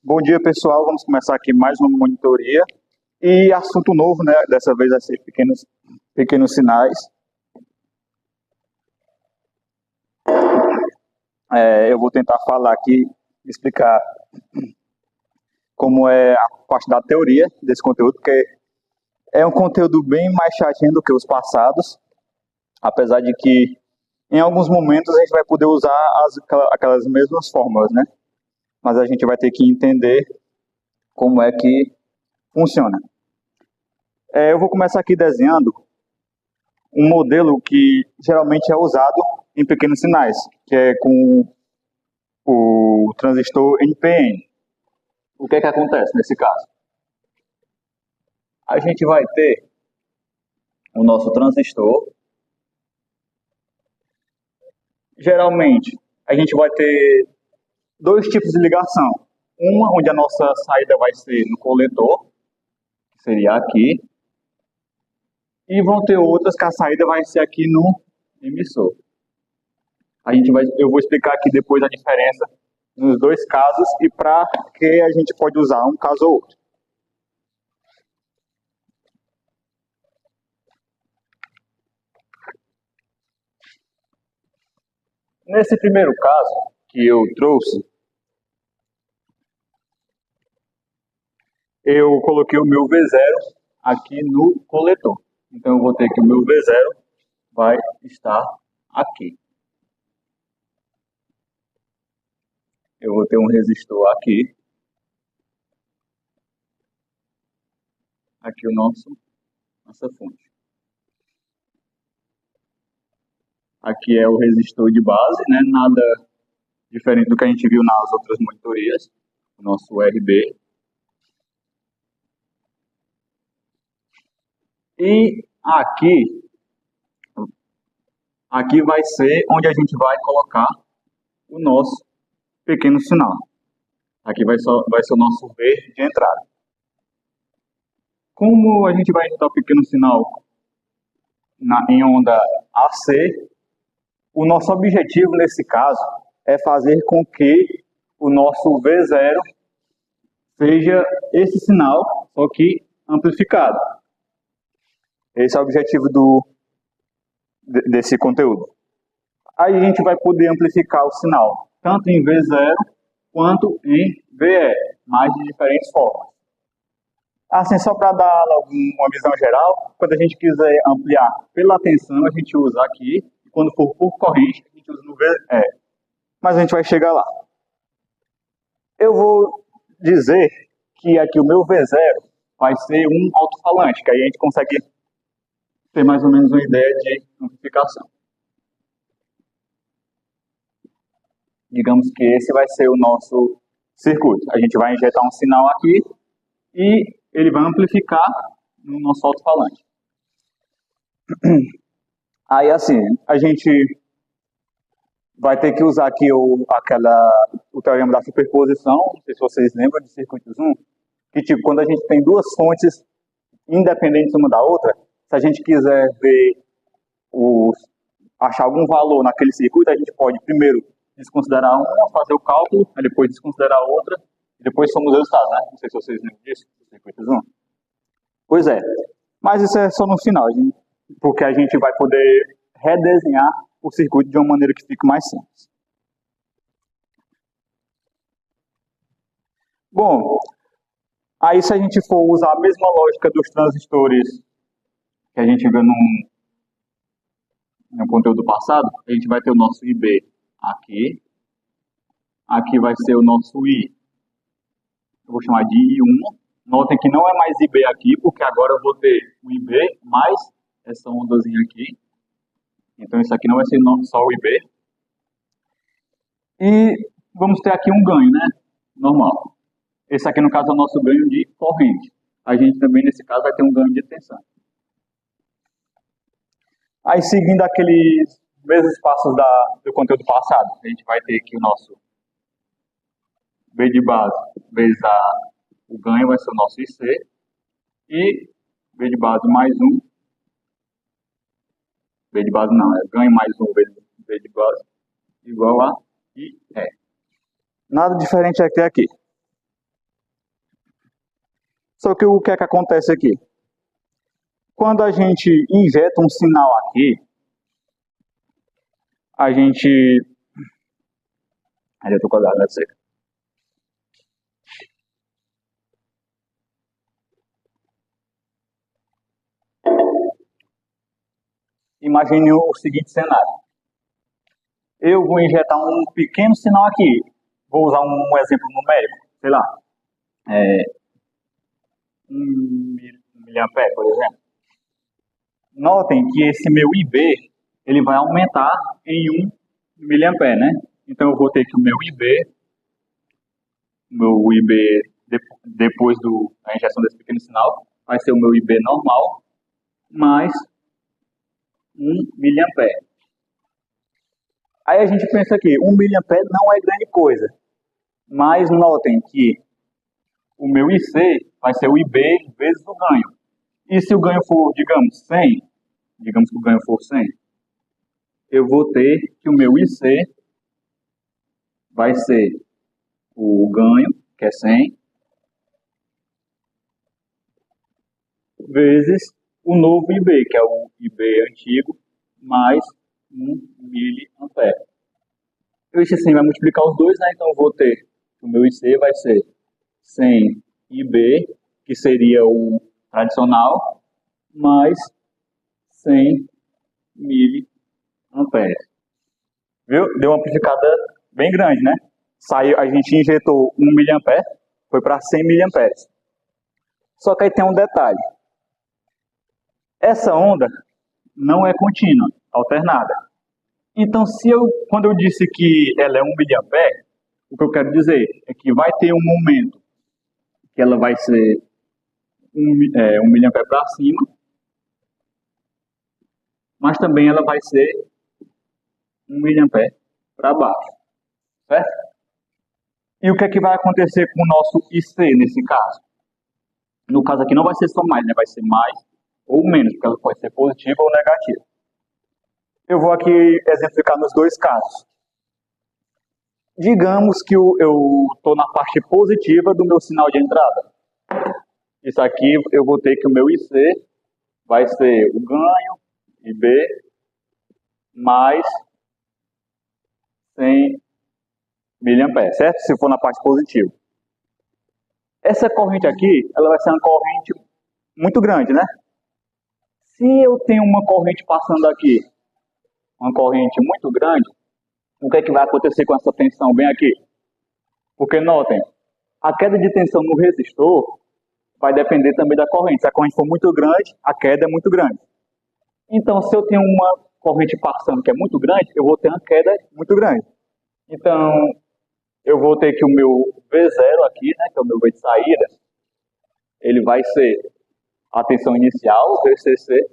Bom dia, pessoal. Vamos começar aqui mais uma monitoria. E assunto novo, né? Dessa vez vai ser pequenos sinais. Eu vou tentar falar aqui, explicar como é a parte da teoria desse conteúdo, porque é um conteúdo bem mais chatinho do que os passados, apesar de que em alguns momentos a gente vai poder usar aquelas mesmas fórmulas, né? Mas a gente vai ter que entender como é que funciona. Eu vou começar aqui desenhando um modelo que geralmente é usado em pequenos sinais, que é com o transistor NPN. O que é que acontece nesse caso? A gente vai ter o nosso transistor. Geralmente, a gente vai ter dois tipos de ligação. Uma onde a nossa saída vai ser no coletor, que seria aqui, e vão ter outras que a saída vai ser aqui no emissor. Eu vou explicar aqui depois a diferença nos dois casos e para que a gente pode usar um caso ou outro. Nesse primeiro caso que eu trouxe, eu coloquei o meu V0 aqui no coletor. Então eu vou ter que o meu V0 vai estar aqui. Eu vou ter um resistor aqui. Aqui nossa fonte. Aqui é o resistor de base, né? Nada diferente do que a gente viu nas outras monitorias. O nosso RB. E aqui vai ser onde a gente vai colocar o nosso pequeno sinal. Aqui vai ser o nosso V de entrada. Como a gente vai injetar o pequeno sinal em onda AC, o nosso objetivo nesse caso é fazer com que o nosso V0 seja esse sinal, só que amplificado. Esse é o objetivo desse conteúdo. Aí a gente vai poder amplificar o sinal, tanto em V0 quanto em VE, mas de diferentes formas. Assim, só para dar uma visão geral, quando a gente quiser ampliar pela tensão, a gente usa aqui, e quando for por corrente, a gente usa no VE. Mas a gente vai chegar lá. Eu vou dizer que aqui o meu V0 vai ser um alto-falante, que aí a gente consegue ter mais ou menos uma ideia de amplificação. Digamos que esse vai ser o nosso circuito. A gente vai injetar um sinal aqui e ele vai amplificar no nosso alto-falante. Aí assim, a gente vai ter que usar aqui o teorema da superposição, não sei se vocês lembram de circuitos 1, que tipo, quando a gente tem duas fontes independentes uma da outra, se a gente quiser ver achar algum valor naquele circuito, a gente pode primeiro desconsiderar uma, fazer o cálculo, aí depois desconsiderar a outra, e depois somos os resultados, né? Não sei se vocês lembram disso, circuitos 1. Pois é, mas isso é só no final, porque a gente vai poder redesenhar o circuito de uma maneira que fique mais simples. Bom, aí se a gente for usar a mesma lógica dos transistores que a gente viu no conteúdo passado, a gente vai ter o nosso IB aqui. Aqui vai ser o nosso I, eu vou chamar de I1. Notem que não é mais IB aqui, porque agora eu vou ter o IB mais essa ondazinha aqui. Então isso aqui não vai ser só o IB. E vamos ter aqui um ganho, né? Normal. Esse aqui no caso é o nosso ganho de corrente. A gente também nesse caso vai ter um ganho de tensão. Aí seguindo aqueles mesmos passos do conteúdo passado, a gente vai ter aqui o nosso V de base vezes o ganho vai ser o nosso IC. E V de base mais 1. V de base não, é ganho mais 1 vezes V de base igual a IE. Nada diferente aqui. Só que o que é que acontece aqui? Quando a gente injeta um sinal aqui, a gente... Aí eu tô com a garganta seca. Imagine o seguinte cenário. Eu vou injetar um pequeno sinal aqui. Vou usar um exemplo numérico, sei lá, 1 miliampere, por exemplo. Notem que esse meu IB, ele vai aumentar em 1 miliampere, né? Então eu vou ter que o meu IB depois da injeção desse pequeno sinal, vai ser o meu IB normal, mais 1 miliampere. Aí a gente pensa que 1 miliampere não é grande coisa, mas notem que o meu IC vai ser o IB vezes o ganho. E se o ganho for, digamos, 100, digamos que o ganho for 100, eu vou ter que o meu IC vai ser o ganho, que é 100, vezes o novo IB, que é o IB antigo, mais 1 miliampere. Esse 100 vai multiplicar os dois, né? Então eu vou ter que o meu IC vai ser 100 IB, que seria o tradicional, mais 100 miliamperes. Viu? Deu uma amplificada bem grande, né? Saiu, a gente injetou 1 miliampere, foi para 100 miliamperes. Só que aí tem um detalhe. Essa onda não é contínua, alternada. Então, quando eu disse que ela é 1 miliampere, o que eu quero dizer é que vai ter um momento que ela vai ser 1 miliampere para cima, mas também ela vai ser 1 miliampere para baixo, certo? E o que é que vai acontecer com o nosso IC nesse caso? No caso aqui não vai ser só mais, né? Vai ser mais ou menos, porque ela pode ser positiva ou negativa. Eu vou aqui exemplificar nos dois casos. Digamos que eu estou na parte positiva do meu sinal de entrada. Isso aqui eu vou ter que o meu IC vai ser o ganho, IB, mais 100 miliamperes, certo? Se for na parte positiva. Essa corrente aqui, ela vai ser uma corrente muito grande, né? Se eu tenho uma corrente passando aqui, uma corrente muito grande, o que é que vai acontecer com essa tensão bem aqui? Porque notem, a queda de tensão no resistor vai depender também da corrente. Se a corrente for muito grande, a queda é muito grande. Então, se eu tenho uma corrente passando que é muito grande, eu vou ter uma queda muito grande. Então, eu vou ter que o meu V0 aqui, né, que é o meu V de saída, ele vai ser a tensão inicial, VCC,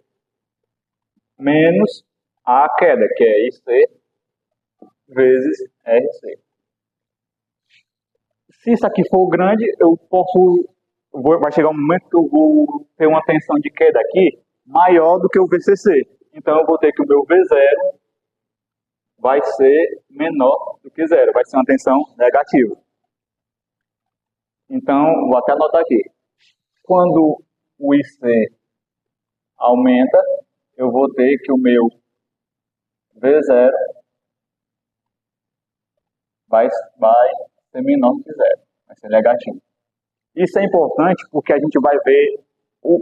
menos a queda, que é IC, vezes RC. Se isso aqui for grande, vai chegar um momento que eu vou ter uma tensão de queda aqui maior do que o VCC. Então eu vou ter que o meu V0 vai ser menor do que zero, vai ser uma tensão negativa. Então, vou até anotar aqui. Quando o IC aumenta, eu vou ter que o meu V0 vai ser menor que zero, vai ser negativo. Isso é importante porque a gente vai ver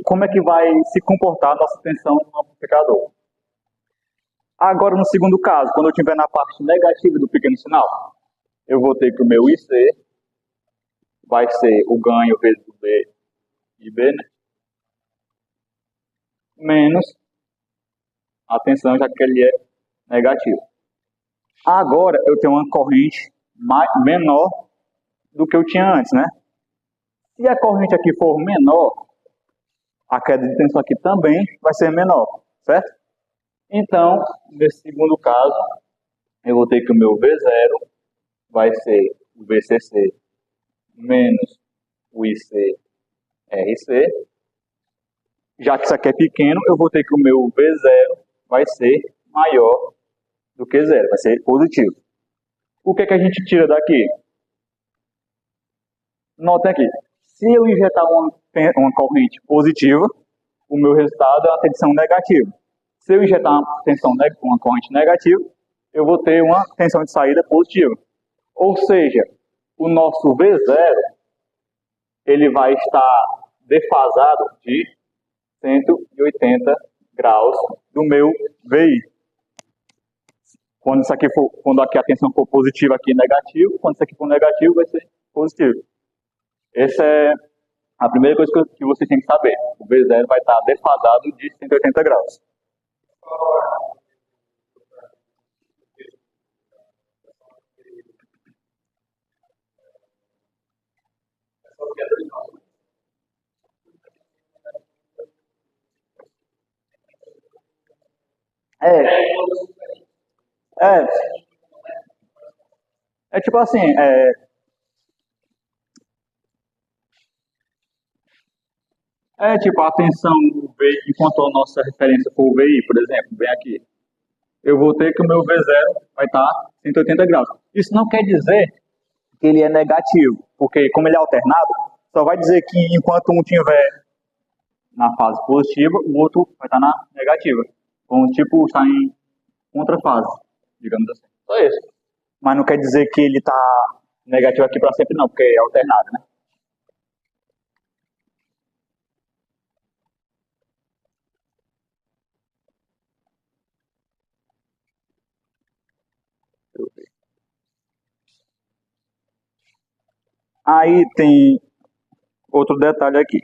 como é que vai se comportar a nossa tensão no amplificador. Agora, no segundo caso, quando eu estiver na parte negativa do pequeno sinal, eu vou ter que o meu IC vai ser o ganho vezes o B e B, né? Menos a tensão, já que ele é negativo. Agora, eu tenho uma corrente menor do que eu tinha antes, né? Se a corrente aqui for menor, a queda de tensão aqui também vai ser menor, certo? Então, nesse segundo caso, eu vou ter que o meu V0 vai ser o VCC menos o IC-RC. Já que isso aqui é pequeno, eu vou ter que o meu V0 vai ser maior do que zero, vai ser positivo. O que é que a gente tira daqui? Notem aqui, Se eu injetar uma corrente positiva, o meu resultado é uma tensão negativa. Se eu injetar uma corrente negativa, eu vou ter uma tensão de saída positiva. Ou seja, o nosso V0 ele vai estar defasado de 180 graus do meu VI. Quando aqui a tensão for positiva, aqui negativo. Quando isso aqui for negativo, vai ser positivo. Essa é a primeira coisa que você tem que saber. O V0 vai estar defasado de 180 graus. É, é, é tipo assim, tipo a tensão do VI, enquanto a nossa referência for o VI, por exemplo, bem aqui, eu vou ter que o meu V0 vai estar 180 graus. Isso não quer dizer que ele é negativo, porque como ele é alternado, só vai dizer que enquanto um tiver na fase positiva, o outro vai estar na negativa. Então, tipo, está em contrafase, digamos assim. Só isso. Mas não quer dizer que ele está negativo aqui para sempre, não, porque é alternado, né? Aí tem outro detalhe aqui.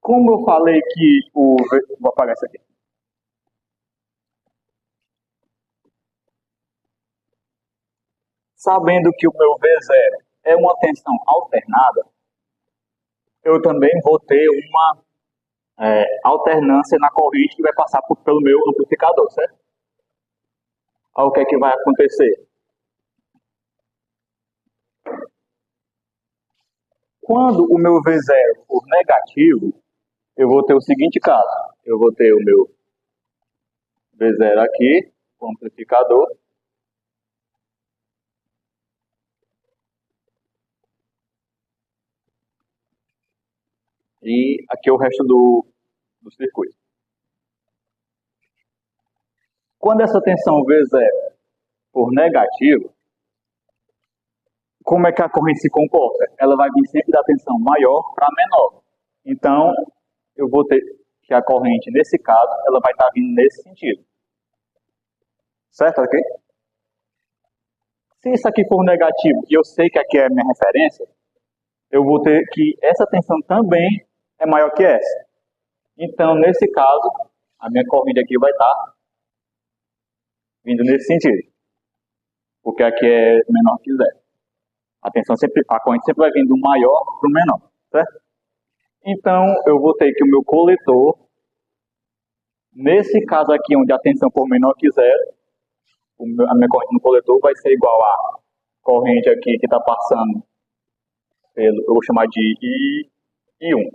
Como eu falei que o. Vou apagar isso aqui. Sabendo que o meu V0 é uma tensão alternada, eu também vou ter uma alternância na corrente que vai passar pelo meu amplificador, certo? Aí o que é que vai acontecer? Quando o meu V0 for negativo, eu vou ter o seguinte caso. Eu vou ter o meu V0 aqui, o amplificador, e aqui é o resto do circuito. Quando essa tensão V0 for negativa, como é que a corrente se comporta? Ela vai vir sempre da tensão maior para menor. Então, eu vou ter que a corrente, nesse caso, ela vai estar vindo nesse sentido. Certo? Ok? Se isso aqui for negativo e eu sei que aqui é a minha referência, eu vou ter que essa tensão também é maior que essa. Então, nesse caso, a minha corrente aqui vai estar vindo nesse sentido. Porque aqui é menor que zero. A corrente sempre vai vindo do maior para o menor. Certo? Então, eu vou ter que o meu coletor, nesse caso aqui, onde a tensão for menor que zero, a minha corrente no coletor vai ser igual a corrente aqui que está passando pelo, eu vou chamar de I1.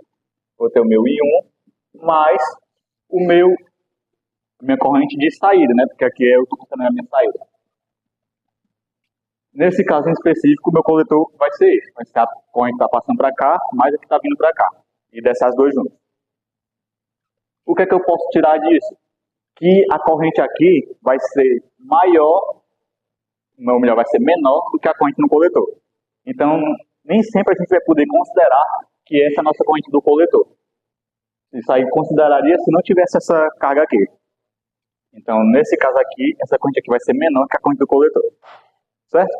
Vou ter o meu I1 mais minha corrente de saída, né? Porque aqui eu estou contando a minha saída. Nesse caso em específico, o meu coletor vai ser esse. Vai ser a corrente que está passando para cá, mais a que está vindo para cá. E dessas duas juntas. O que é que eu posso tirar disso? Que a corrente aqui vai ser maior, ou melhor, vai ser menor do que a corrente no coletor. Então, nem sempre a gente vai poder considerar que essa é a nossa corrente do coletor. Isso aí consideraria se não tivesse essa carga aqui. Então, nesse caso aqui, essa corrente aqui vai ser menor que a corrente do coletor. Certo?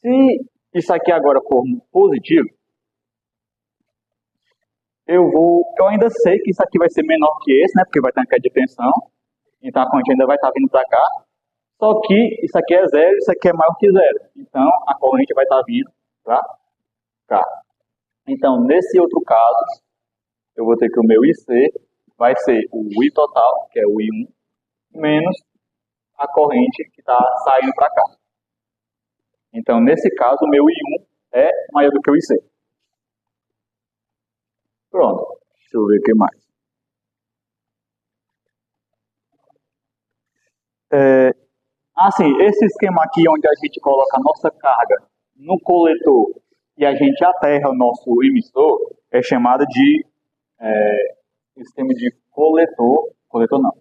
Se isso aqui agora for positivo, eu ainda sei que isso aqui vai ser menor que esse, né? Porque vai ter uma queda de tensão. Então a corrente ainda vai estar vindo para cá. Só que isso aqui é zero, isso aqui é maior que zero. Então a corrente vai estar vindo para cá. Então nesse outro caso, eu vou ter que o meu IC vai ser o I total, que é o I1, menos a corrente que está saindo para cá. Então nesse caso, o meu I1 é maior do que o IC. Pronto. Deixa eu ver o que mais. Assim, esse esquema aqui onde a gente coloca a nossa carga no coletor e a gente aterra o nosso emissor é chamado de esquema de coletor não,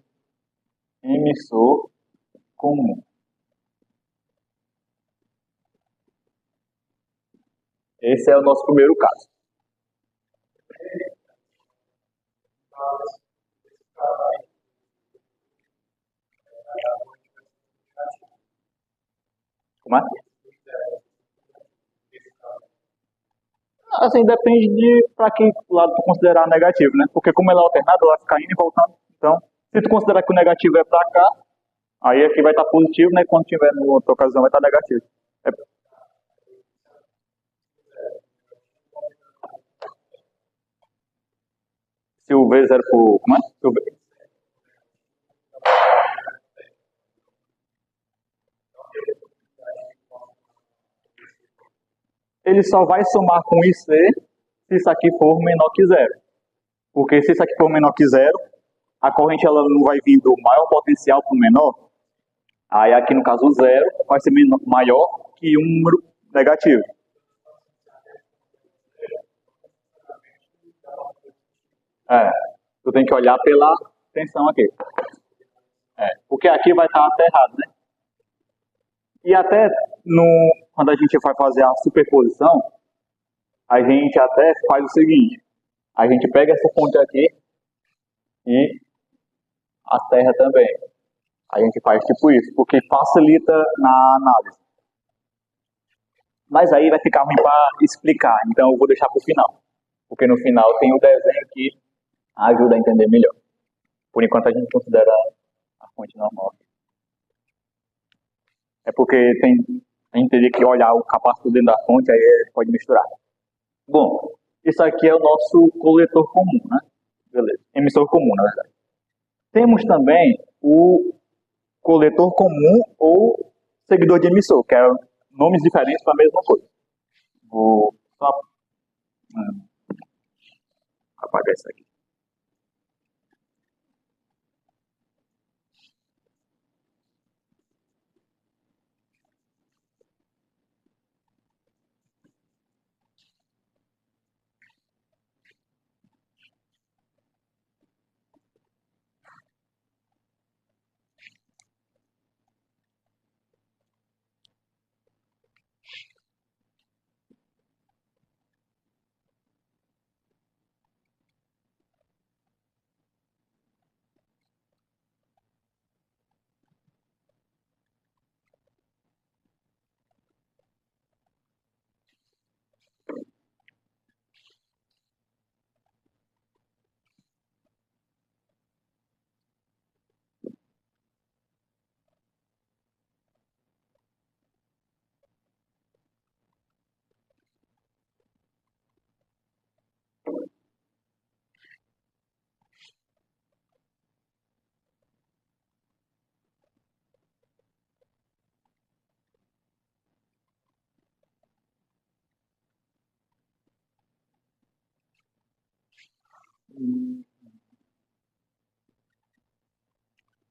emissor comum. Esse é o nosso primeiro caso. Como é? Assim, depende de para que lado tu considerar negativo, né? Porque como ela é alternada, ela vai ficar indo e voltando. Então, se tu considerar que o negativo é para cá, aí aqui vai estar positivo, né? Quando tiver na outra ocasião vai estar negativo. É, se o V0 for. Como é? Se o V- Ele só vai somar com IC se isso aqui for menor que zero. Porque se isso aqui for menor que zero, a corrente ela não vai vir do maior potencial para o menor. Aí aqui no caso o zero vai ser maior que um número negativo. É, tu tem que olhar pela tensão aqui. Porque aqui vai estar aterrado, né? E até quando a gente vai fazer a superposição, a gente até faz o seguinte: a gente pega essa fonte aqui e aterra também. A gente faz tipo isso, porque facilita na análise. Mas aí vai ficar ruim para explicar, então eu vou deixar para o final. Porque no final tem o desenho que ajuda a entender melhor. Por enquanto a gente considera a fonte normal. É porque a gente teria que olhar o capacitor dentro da fonte, aí pode misturar. Bom, isso aqui é o nosso coletor comum, né? Beleza. Emissor comum, na verdade. Temos também o coletor comum ou seguidor de emissor, que é nomes diferentes para a mesma coisa. Vou só apagar isso aqui.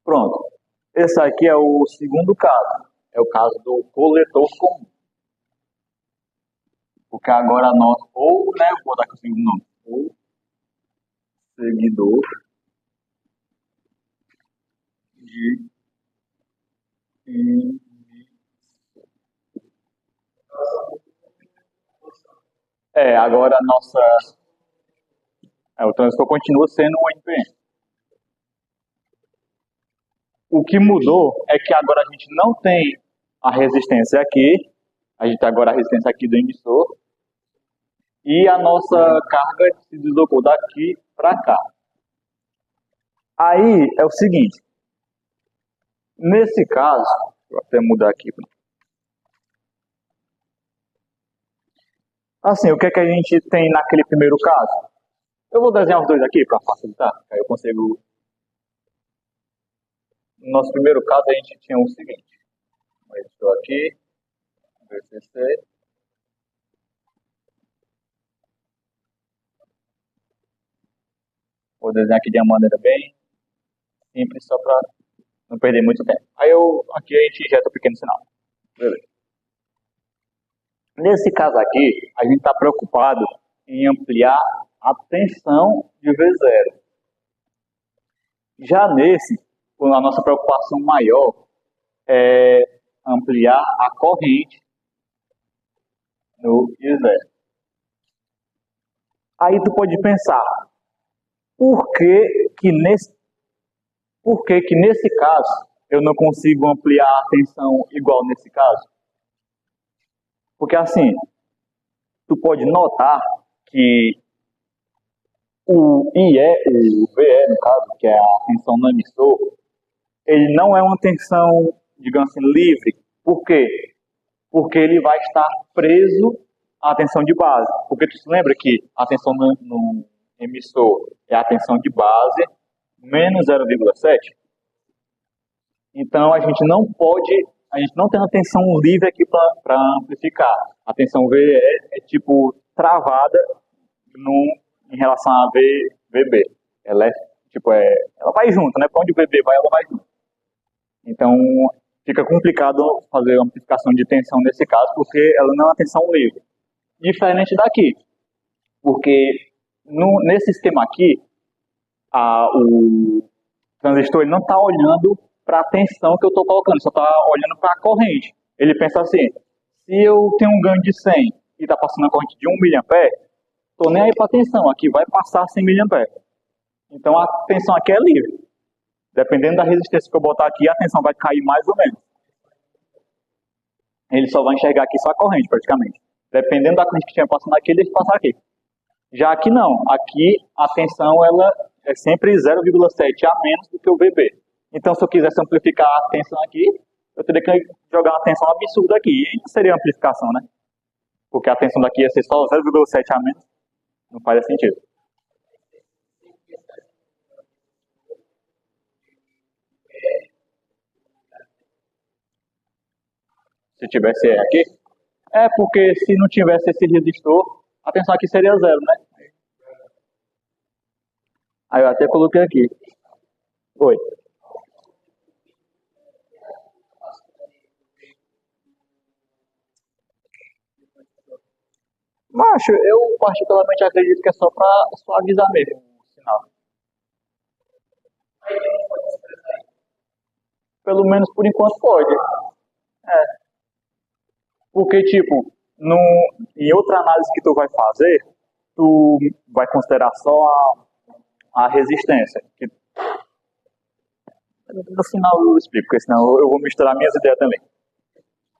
Pronto. Esse aqui é o segundo caso. É o caso do coletor comum. Porque agora nós, ou, né, vou dar aqui o segundo nome, ou seguidor de. Agora a nossa. O transistor continua sendo o NPN. O que mudou é que agora a gente não tem a resistência aqui, a gente tem agora a resistência aqui do emissor, e a nossa carga se deslocou daqui para cá. Aí é o seguinte, nesse caso, vou até mudar aqui. Assim, o que é que a gente tem naquele primeiro caso? Eu vou desenhar os dois aqui para facilitar, aí eu consigo. No nosso primeiro caso, a gente tinha o seguinte: estou aqui, VCC. Vou desenhar aqui de uma maneira bem simples, só para não perder muito tempo. Aqui a gente injeta um pequeno sinal. Beleza. Nesse caso aqui, a gente está preocupado em ampliar a tensão de V0. Já nesse, a nossa preocupação maior é ampliar a corrente no I0. Aí tu pode pensar, por que que nesse caso eu não consigo ampliar a tensão igual nesse caso? Porque assim, tu pode notar que o VE, no caso, que é a tensão no emissor, ele não é uma tensão, digamos assim, livre. Por quê? Porque ele vai estar preso à tensão de base. Porque tu se lembra que a tensão no emissor é a tensão de base menos 0,7? Então a gente não tem a tensão livre aqui para amplificar. A tensão VE é tipo travada em relação a VB. Ela vai junto, né? Para onde o VB vai, ela vai junto. Então fica complicado fazer a amplificação de tensão nesse caso, porque ela não é uma tensão livre. Diferente daqui, porque nesse esquema aqui, o transistor ele não está olhando para a tensão que eu estou colocando, só está olhando para a corrente. Ele pensa assim, se eu tenho um ganho de 100 e está passando a corrente de 1 mA, estou nem aí para a tensão, aqui vai passar 100 mA. Então a tensão aqui é livre. Dependendo da resistência que eu botar aqui, a tensão vai cair mais ou menos. Ele só vai enxergar aqui só a corrente, praticamente. Dependendo da corrente que estiver passando aqui, ele deixa passar aqui. Já aqui não. Aqui a tensão ela é sempre 0,7 a menos do que o VB. Então, se eu quisesse amplificar a tensão aqui, eu teria que jogar uma tensão absurda aqui. E não seria amplificação, né? Porque a tensão daqui ia ser só 0,7 a menos. Não faz sentido. Se tivesse aqui. É porque se não tivesse esse resistor, a tensão aqui seria 0, né? Aí eu até coloquei aqui. Oi. Macho, eu particularmente acredito que é só para suavizar mesmo o sinal. Pelo menos por enquanto pode. É. Porque, tipo, em outra análise que tu vai fazer, tu vai considerar só a resistência. Que no final eu explico, porque senão eu vou misturar minhas ideias também.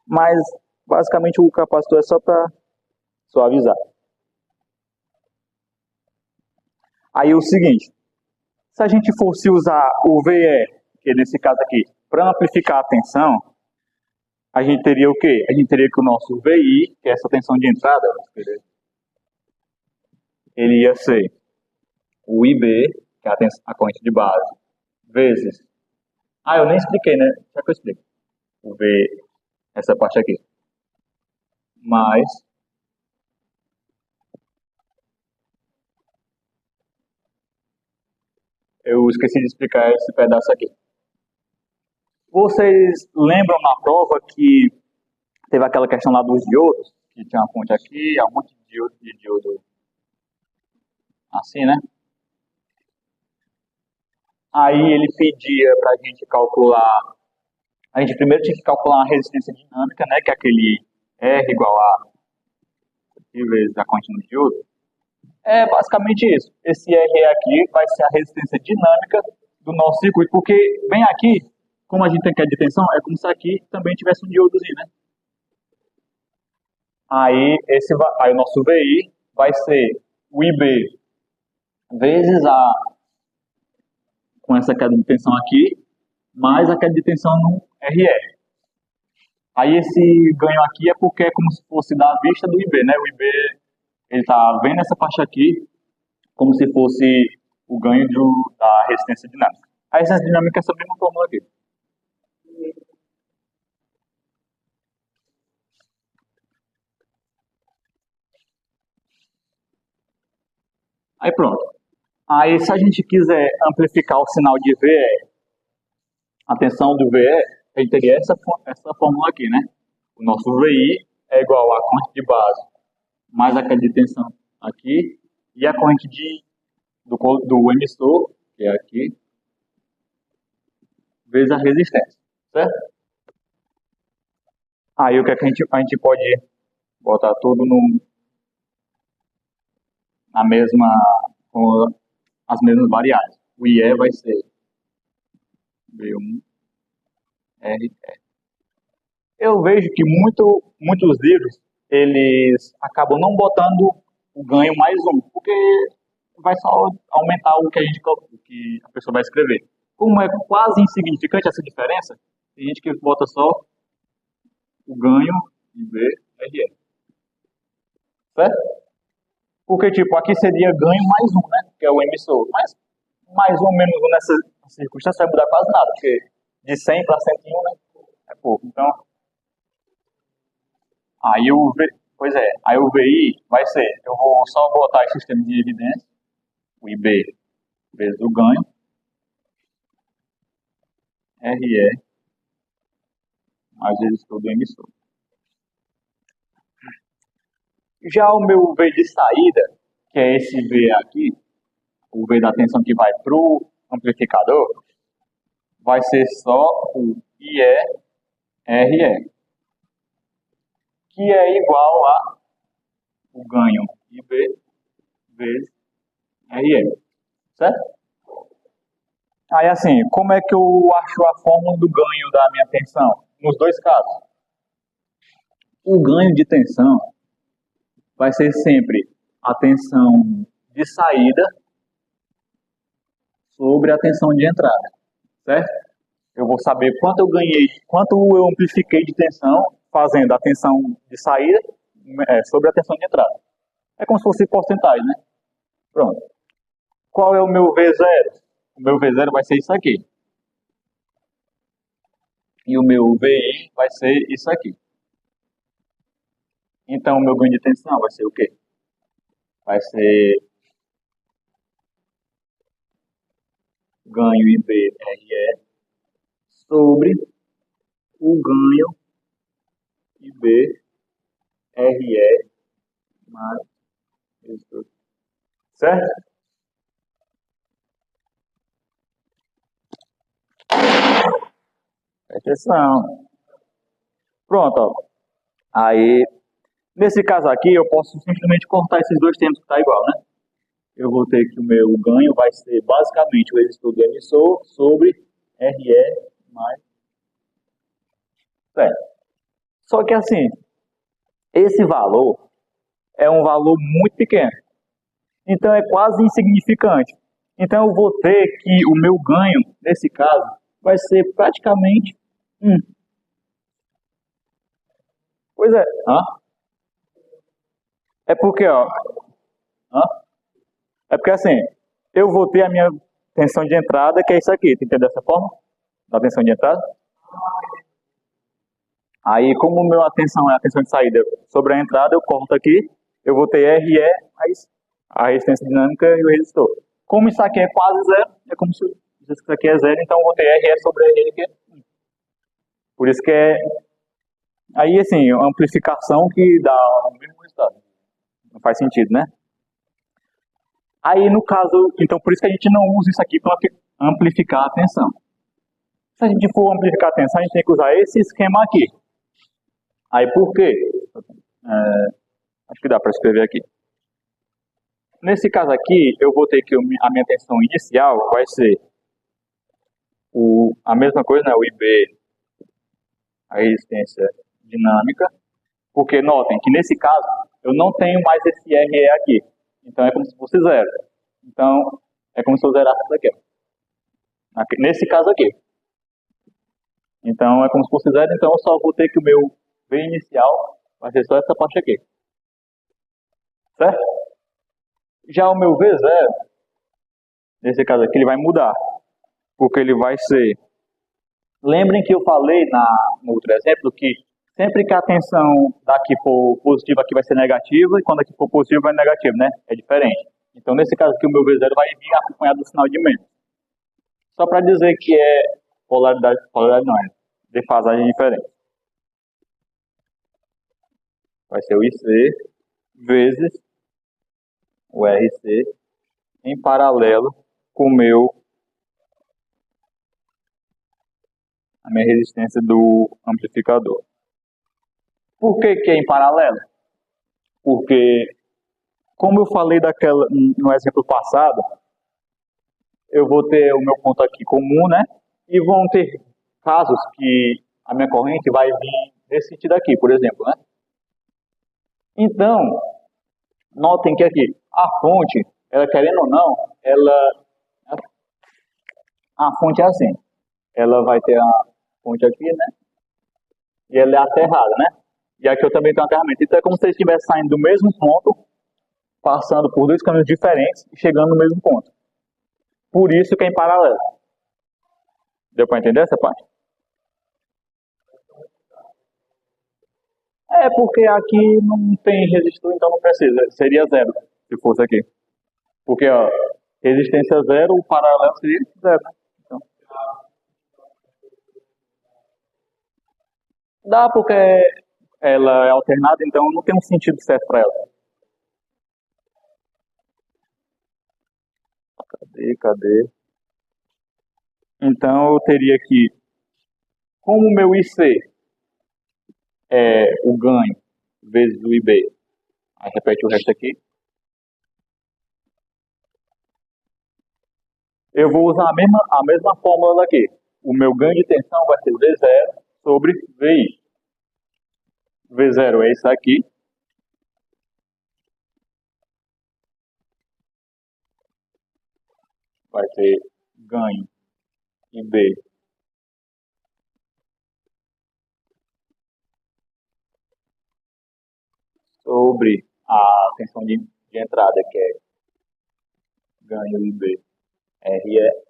Mas, basicamente, o capacitor é só para suavizar. Aí o seguinte, se a gente fosse usar o VE, que nesse caso aqui, para amplificar a tensão, a gente teria o quê? A gente teria que o nosso VI, que é essa tensão de entrada, ele ia ser o IB, que é a corrente de base, vezes... eu nem expliquei, né? Será que eu explico? O V, essa parte aqui. Mais... Eu esqueci de explicar esse pedaço aqui. Vocês lembram na prova que teve aquela questão lá dos diodos? Que tinha uma fonte aqui, um monte de diodo assim, né? Aí ele pedia para a gente calcular... A gente primeiro tinha que calcular a resistência dinâmica, né? Que é aquele R igual a I vezes a corrente no diodo. É basicamente isso. Esse R aqui vai ser a resistência dinâmica do nosso circuito, porque bem aqui, como a gente tem queda de tensão, é como se aqui também tivesse um diodozinho, né? Aí o nosso VI vai ser o IB vezes com essa queda de tensão aqui, mais a queda de tensão no RE. Aí esse ganho aqui é porque é como se fosse da vista do IB, né? O IB, ele tá vendo essa parte aqui como se fosse o ganho da resistência dinâmica. A resistência dinâmica é essa mesma fórmula aqui. Aí pronto. Aí se a gente quiser amplificar o sinal de VE a tensão do VE, a gente teria essa fórmula aqui, né? O nosso VI é igual à corrente de base mais a queda de tensão aqui e a corrente do emissor, que é aqui, vezes a resistência, certo? Aí o que é que a gente pode botar tudo com as mesmas variáveis. O IE vai ser V1 RE. Eu vejo que muitos livros, eles acabam não botando o ganho mais um, porque vai só aumentar o que a pessoa vai escrever. Como é quase insignificante essa diferença, tem gente que bota só o ganho e VRE. Certo? Porque, tipo, aqui seria ganho mais um, né? Que é o emissor. Mas mais ou menos nessa circunstância vai mudar quase nada, porque de 100 para 101, né? É pouco. Então, aí o VI vai ser, eu vou só botar esse sistema de evidência, o IB vezes o ganho, RE, às vezes todo emissor. Já o meu V de saída, que é esse V aqui, o V da tensão que vai para o amplificador, vai ser só o IE-RE, que é igual a o ganho IB vezes RE, certo? Aí assim, como é que eu acho a fórmula do ganho da minha tensão? Nos dois casos. O ganho de tensão vai ser sempre a tensão de saída sobre a tensão de entrada, certo? Eu vou saber quanto eu ganhei, quanto eu amplifiquei de tensão fazendo a tensão de saída sobre a tensão de entrada. É como se fosse porcentagem, né? Pronto. Qual é o meu V0? O meu V0 vai ser isso aqui. E o meu VI vai ser isso aqui. Então, o meu ganho de tensão vai ser o quê? Vai ser ganho IB-RE sobre o ganho IB-RE mais isso. Certo? Presta atenção. Pronto, ó. Aí, nesse caso aqui, eu posso simplesmente cortar esses dois termos que está igual, né? Eu vou ter que o meu ganho vai ser basicamente o resistor do emissor sobre RE mais... Certo. Só que assim, esse valor é um valor muito pequeno. Então é quase insignificante. Então eu vou ter que o meu ganho, nesse caso, vai ser praticamente 1. Pois é. É porque, ó. É porque assim, eu vou ter a minha tensão de entrada, que é isso aqui. Tu entendeu dessa forma? Da tensão de entrada? Aí, como a tensão é a tensão de saída sobre a entrada, eu corto aqui. Eu vou ter RE, a resistência dinâmica e o resistor. Como isso aqui é quase zero, é como se isso aqui é zero, então eu vou ter RE sobre RE, que é 1. Por isso que é... Aí, assim, a amplificação que dá o mesmo resultado. Não faz sentido, né? Aí, no caso, então por isso que a gente não usa isso aqui para amplificar a tensão. Se a gente for amplificar a tensão, a gente tem que usar esse esquema aqui. Aí, por quê? Acho que dá para escrever aqui. Nesse caso aqui, eu vou ter que a minha tensão inicial vai ser a mesma coisa, né? O IB, a resistência dinâmica. Porque notem que nesse caso, eu não tenho mais esse RE aqui. Então é como se fosse zero. Então é como se eu zerasse isso aqui. Nesse caso aqui. Então é como se fosse zero, então eu só vou ter que o meu V inicial vai ser só essa parte aqui. Certo? Já o meu V0, nesse caso aqui, ele vai mudar. Porque ele vai ser... Lembrem que eu falei no outro exemplo que sempre que a tensão daqui for positiva, aqui vai ser negativa, e quando aqui for positivo, vai ser negativo, né? É diferente. Então, nesse caso aqui, o meu V0 vai vir acompanhado do sinal de menos. Só para dizer que polaridade não, é defasagem diferente. Vai ser o IC vezes o RC em paralelo com a minha resistência do amplificador. Por que que é em paralelo? Porque, como eu falei no exemplo passado, eu vou ter o meu ponto aqui comum, né? E vão ter casos que a minha corrente vai vir nesse sentido aqui, por exemplo, né? Então, notem que aqui, a fonte, ela querendo ou não, a fonte é assim. Ela vai ter a fonte aqui, né? E ela é aterrada, né? E aqui eu também tenho aterramento. Então é como se eles estivessem saindo do mesmo ponto, passando por dois caminhos diferentes e chegando no mesmo ponto. Por isso que é em paralelo. Deu para entender essa parte? É porque aqui não tem resistor, então não precisa. Seria zero, se fosse aqui. Porque, ó, resistência zero, o paralelo seria zero, né? Então, dá porque ela é alternada, então não tem um sentido certo para ela. Cadê? Então eu teria que, como o meu IC é o ganho vezes o IB, aí repete o resto aqui, eu vou usar a mesma fórmula daqui. O meu ganho de tensão vai ser V0 sobre VI. V0 é isso aqui. Vai ter ganho IB sobre a tensão de entrada, que é ganho IB RE.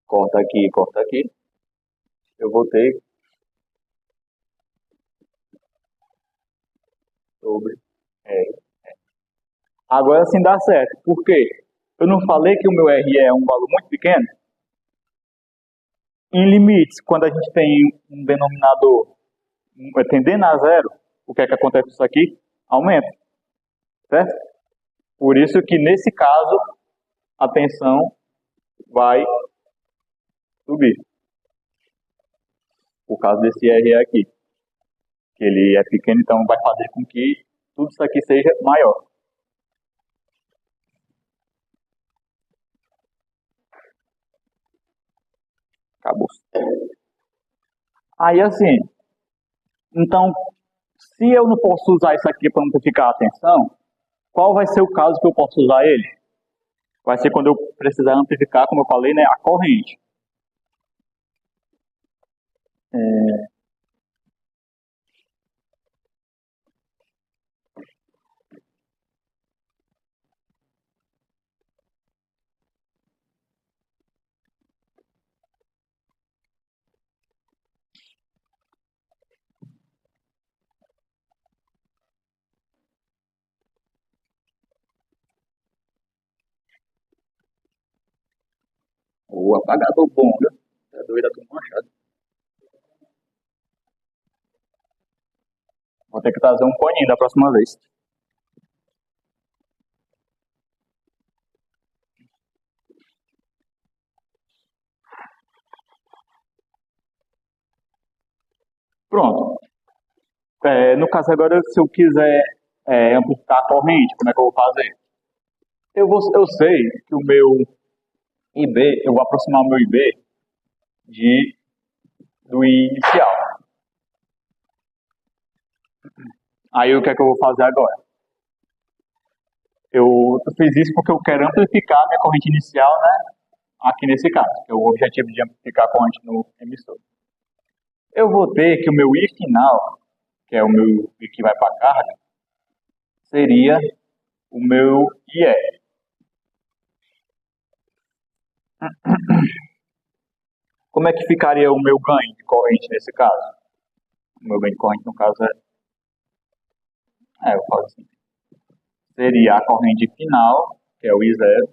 Corta aqui, corta aqui. Eu vou ter sobre R. Agora sim dá certo. Por quê? Eu não falei que o meu RE é um valor muito pequeno? Em limites, quando a gente tem um denominador tendendo a zero, o que é que acontece com isso aqui? Aumenta, certo? Por isso que nesse caso a tensão vai subir. Por causa desse RE aqui. Que ele é pequeno, então vai fazer com que tudo isso aqui seja maior. Acabou. Aí assim, então, se eu não posso usar isso aqui para amplificar a tensão, qual vai ser o caso que eu posso usar ele? Vai ser quando eu precisar amplificar, como eu falei, né, a corrente. O apagador bom, viu? É doido, tô manchado. Vou ter que trazer um paninho da próxima vez. Pronto. No caso agora, se eu quiser amplificar a corrente, como é que eu vou fazer? Eu sei que o meu IB, eu vou aproximar o meu IB do inicial. Aí o que é que eu vou fazer agora? Eu fiz isso porque eu quero amplificar a minha corrente inicial, né? Aqui nesse caso, que é o objetivo de amplificar a corrente no emissor. Eu vou ter que o meu I final, que é o meu I que vai para a carga, seria o meu IE. Como é que ficaria o meu ganho de corrente nesse caso? O meu ganho de corrente, no caso, eu falo assim, seria a corrente final, que é o I0,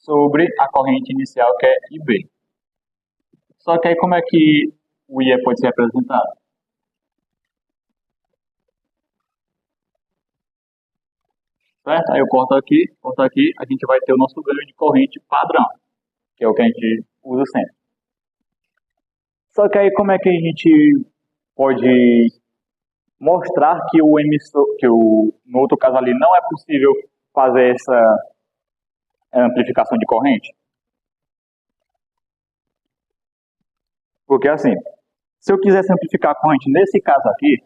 sobre a corrente inicial, que é IB. Só que aí como é que o IE pode ser representado? Certo? Aí eu corto aqui, a gente vai ter o nosso ganho de corrente padrão, que é o que a gente usa sempre. Só que aí como é que a gente pode mostrar que o emissor, no outro caso ali, não é possível fazer essa amplificação de corrente? Porque assim, se eu quisesse amplificar a corrente nesse caso aqui,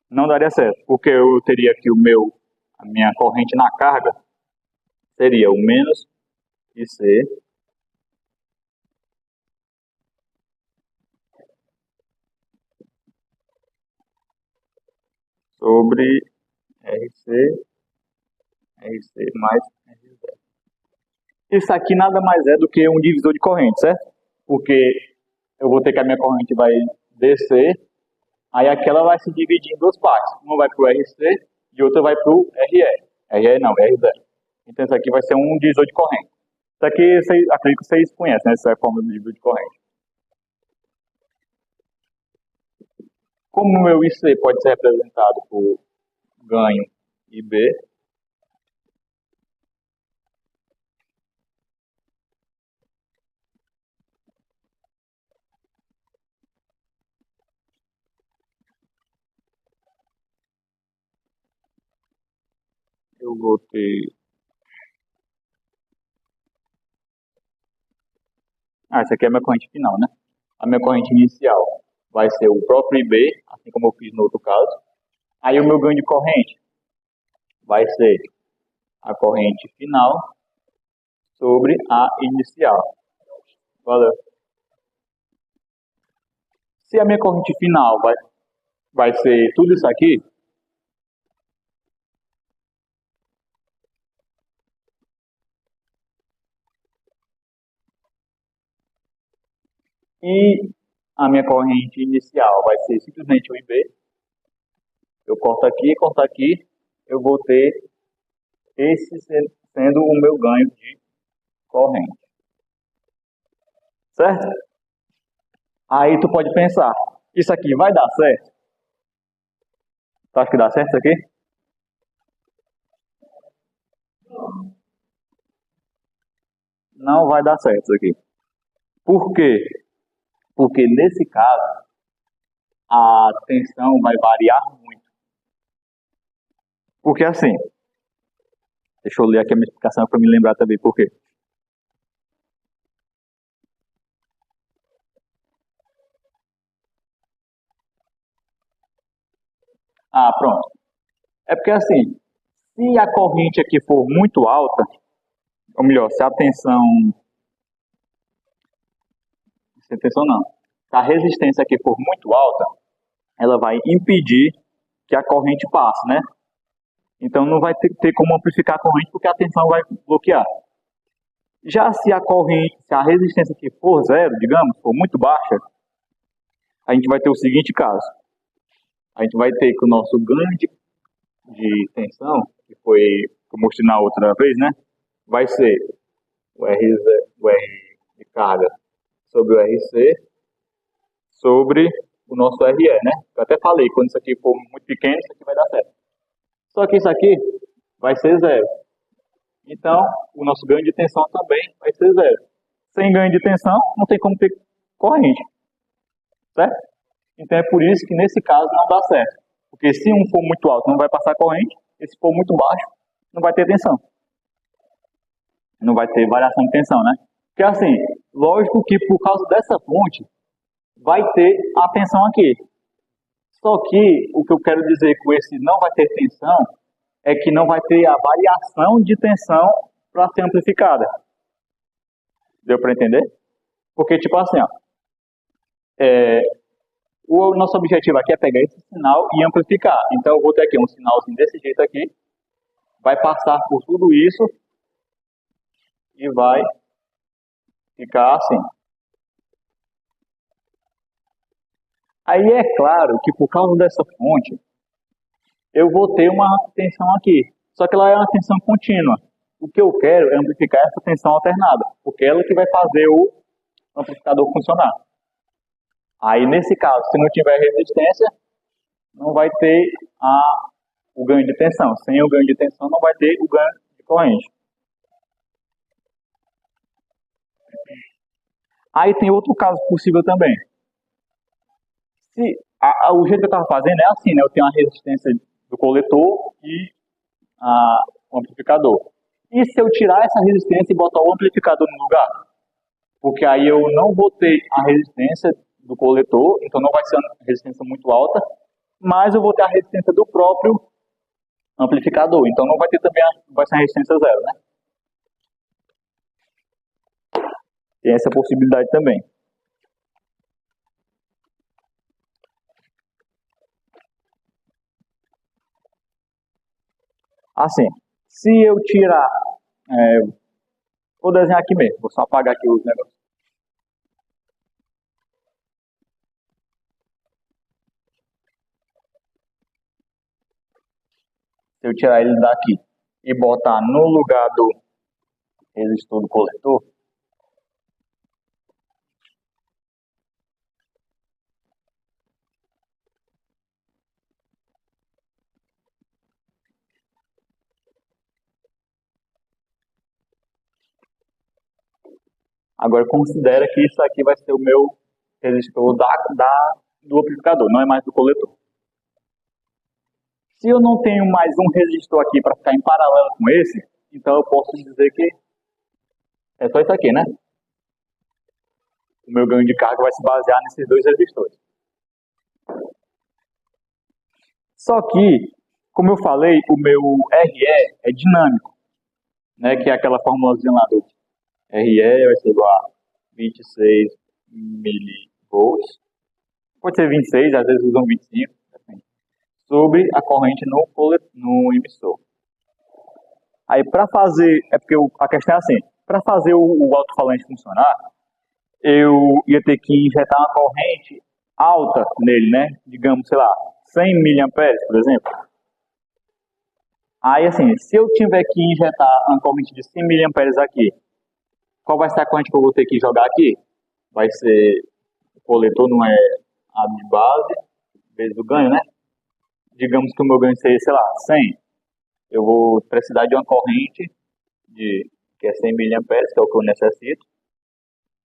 não daria certo, porque eu teria que a minha corrente na carga seria o menos IC sobre RC mais R0. Isso aqui nada mais é do que um divisor de corrente, certo? Porque eu vou ter que a minha corrente vai descer, aí aquela vai se dividir em duas partes. Uma vai para o RC e outra vai para o RE. RE não, R0. Então isso aqui vai ser um divisor de corrente. Isso aqui, acredito que vocês conhecem, né? Essa é a fórmula do divisor de corrente. Como o meu IC pode ser representado por ganho IB, eu vou ter... essa aqui é a minha corrente final, né? A minha corrente inicial vai ser o próprio IB, assim como eu fiz no outro caso. Aí o meu ganho de corrente vai ser a corrente final sobre a inicial. Valeu. Se a minha corrente final vai ser tudo isso aqui, e a minha corrente inicial vai ser simplesmente o IB, eu corto aqui, eu vou ter esse sendo o meu ganho de corrente. Certo? Aí tu pode pensar, isso aqui vai dar certo? Tu acha que dá certo isso aqui? Não vai dar certo isso aqui. Por quê? Porque nesse caso, a tensão vai variar muito. Porque assim, deixa eu ler aqui a minha explicação para me lembrar também por quê. Ah, pronto. É porque assim, se a corrente aqui for muito alta, ou melhor, se a tensão... Sem tensão não. Se a resistência aqui for muito alta, ela vai impedir que a corrente passe, né? Então não vai ter como amplificar a corrente porque a tensão vai bloquear. Já se a corrente, se a resistência aqui for zero, digamos, for muito baixa, a gente vai ter o seguinte caso. A gente vai ter que o nosso ganho de tensão, que foi, que eu mostrei na outra vez, né? Vai ser o R de carga sobre o RC sobre o nosso RE, né? Eu até falei, quando isso aqui for muito pequeno, isso aqui vai dar certo. Só que isso aqui vai ser zero. Então, o nosso ganho de tensão também vai ser zero. Sem ganho de tensão, não tem como ter corrente. Certo? Então é por isso que nesse caso não dá certo. Porque se um for muito alto, não vai passar corrente. E se for muito baixo, não vai ter tensão. Não vai ter variação de tensão, né? Porque assim, lógico que por causa dessa fonte, vai ter a tensão aqui. Só que o que eu quero dizer com esse não vai ter tensão é que não vai ter a variação de tensão para ser amplificada. Deu para entender? Porque, tipo assim, ó, o nosso objetivo aqui é pegar esse sinal e amplificar. Então, eu vou ter aqui um sinalzinho desse jeito aqui, vai passar por tudo isso e vai ficar assim. Aí é claro que por causa dessa fonte, eu vou ter uma tensão aqui. Só que ela é uma tensão contínua. O que eu quero é amplificar essa tensão alternada, porque é ela que vai fazer o amplificador funcionar. Aí, nesse caso, se não tiver resistência, não vai ter o ganho de tensão. Sem o ganho de tensão, não vai ter o ganho de corrente. Aí tem outro caso possível também. O jeito que eu estava fazendo é assim, né? Eu tenho a resistência do coletor e o amplificador. E se eu tirar essa resistência e botar o amplificador no lugar? Porque aí eu não vou ter a resistência do coletor, então não vai ser uma resistência muito alta, mas eu vou ter a resistência do próprio amplificador, então não vai ter também vai ser a resistência zero, né? Tem essa possibilidade também. Assim, se eu tirar... vou desenhar aqui mesmo, vou só apagar aqui os negócios. Se eu tirar ele daqui e botar no lugar do resistor do coletor, agora considera que isso aqui vai ser o meu resistor do amplificador, não é mais do coletor. Se eu não tenho mais um resistor aqui para ficar em paralelo com esse, então eu posso dizer que é só isso aqui, né? O meu ganho de carga vai se basear nesses dois resistores. Só que, como eu falei, o meu RE é dinâmico, né? Que é aquela formulazinha lá do RE vai ser igual a 26 milivolts. Pode ser 26, às vezes usam 25, assim, sobre a corrente no emissor. Aí para fazer, é porque a questão é assim, para fazer o alto-falante funcionar, eu ia ter que injetar uma corrente alta nele, né? Digamos, sei lá, 100 mA, por exemplo. Aí assim, se eu tiver que injetar uma corrente de 100 mA aqui, qual vai ser a corrente que eu vou ter que jogar aqui? Vai ser, o coletor não é a de base, vezes o ganho, né? Digamos que o meu ganho seja, sei lá, 100. Eu vou precisar de uma corrente que é 100 mA, que é o que eu necessito.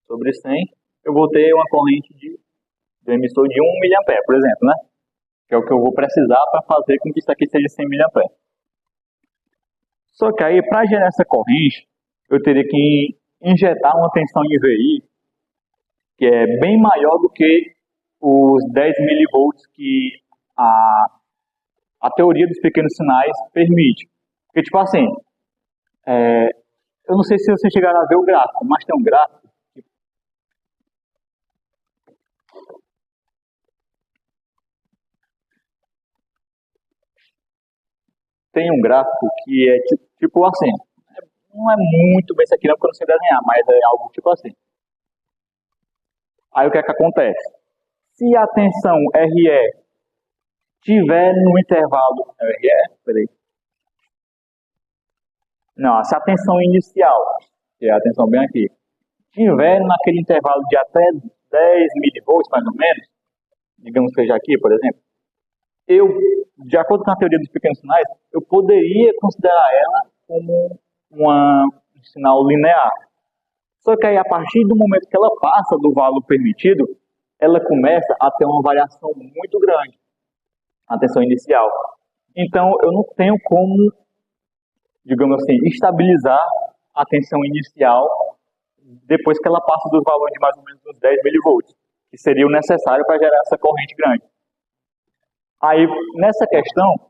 Sobre 100, eu vou ter uma corrente do emissor de 1 mA, por exemplo, né? Que é o que eu vou precisar para fazer com que isso aqui seja 100 mA. Só que aí, para gerar essa corrente, eu teria que injetar uma tensão em VI que é bem maior do que os 10 milivolts que a teoria dos pequenos sinais permite. Porque, tipo assim, eu não sei se vocês chegaram a ver o gráfico, mas tem um gráfico. Tem um gráfico que é tipo assim. Não é muito bem isso aqui não, porque eu não sei desenhar, mas é algo tipo assim. Aí o que é que acontece? Se a tensão RE tiver no intervalo... RE? Peraí. Não, se a tensão inicial, que é a tensão bem aqui, tiver naquele intervalo de até 10 milivolts, mais ou menos, digamos que seja aqui, por exemplo, de acordo com a teoria dos pequenos sinais, eu poderia considerar ela como um sinal linear. Só que aí, a partir do momento que ela passa do valor permitido, ela começa a ter uma variação muito grande, a tensão inicial. Então, eu não tenho como, digamos assim, estabilizar a tensão inicial depois que ela passa dos valores de mais ou menos uns 10 milivolts, que seria o necessário para gerar essa corrente grande. Aí, nessa questão,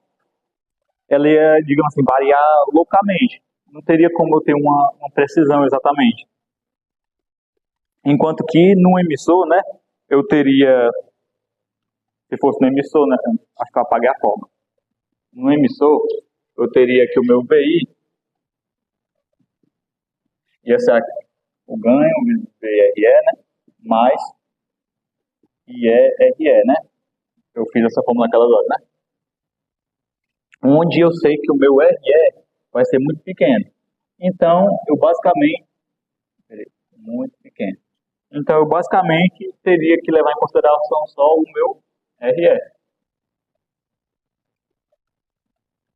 ela ia, digamos assim, variar loucamente. Não teria como eu ter uma precisão exatamente. Enquanto que no emissor, né, eu teria, se fosse no emissor, né, acho que eu apaguei a forma. No emissor, eu teria que o meu VI ia ser o ganho, o VRE, né, mais IERE, né. Eu fiz essa fórmula naquela hora, né. Onde eu sei que o meu RE vai ser muito pequeno. Então, eu basicamente... Peraí, muito pequeno. Então, eu basicamente teria que levar em consideração só o meu RE.